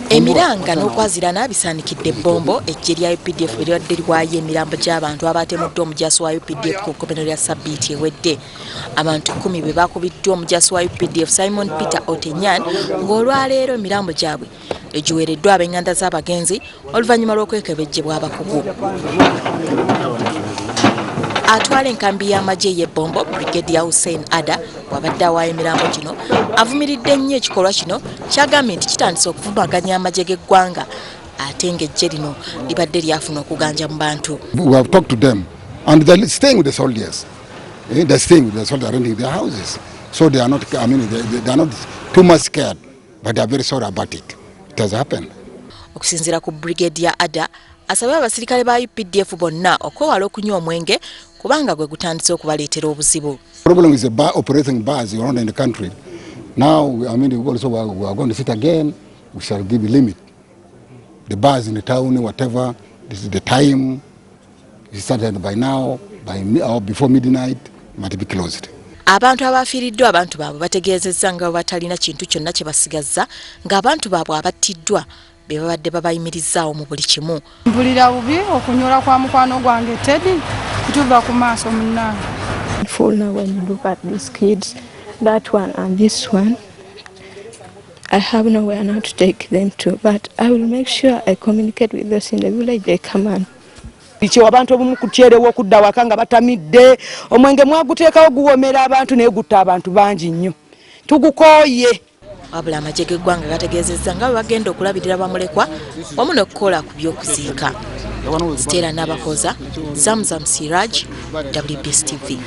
Emiranga n'okwazirana bisaanikidde Bombo eggye lya UPDF eryadde liwaayo emirambo gy'abantu abatemuddwa omujaasi wa UPDF ku kkomero lya Sabbiiti ewedde. Abantu 10 be bakubiddwa omujaasi wa UPDF Simon Peter Otenyan ng'olwaleero emirambo gyabwe egiweereddwa ab'enganda z'abagenzi oluvannyuma lw'okwekebejjebwa abakugu. Atwala enkambi y'amagye y'e Bombo, Brigadier Hussein Ada wabadde awaayo emirambo gino avumiridde nnyo ekikolwa kino kyagambye nti kitandise okuvumaganya amagye g'eggwanga ate ng'eggye lino libadde lyafuna okuganja mu bantu. We have talked to them and they're staying with the soldiers. They're staying with the soldiers renting their houses. So they are not, I mean, they are not too much scared, but they are very sorry about it. It has happened. Okusinziira ku Brigadier Ada asabye abaserikale ba UPDF bonna okwewala okunywa omwenge kubanga gwe gutandise okubaleetera obuzibu. Problem is operating bars around in the country. Now, I mean, we are going to sit again. We shall give a limit. The bars in the town, whatever, this is the time. It started by now, or before midnight, might be closed. Abantu abafiiriddwa abantu baabwe bategeezezza nga batalina kintu kyonna kye basigazza ng'abantu baabwe abattiddwa be babadde babayimirizaawo mu buli kimu. Mpulira bubi okunyola kwa mukwano gwange Teddy tuva ku maaso munnange. Now when you look at these kids, that one and this one, I have nowhere now to take them to, but I will make sure I communicate with those in the village. They come on. Abantu obumu kutyerewo okudda waka nga batamidde omwenge mwaguteekawo guwoomera abantu naye gutta abantu bangi nnyo tugukooye. Wabula amagye g'eggwanga gategeezezza nga bwe bagenda okulabirira bamulekwa wamu n'okukola ku by'okuziika. Stella Nabakoza, Zamzam Siraj, WBS TV.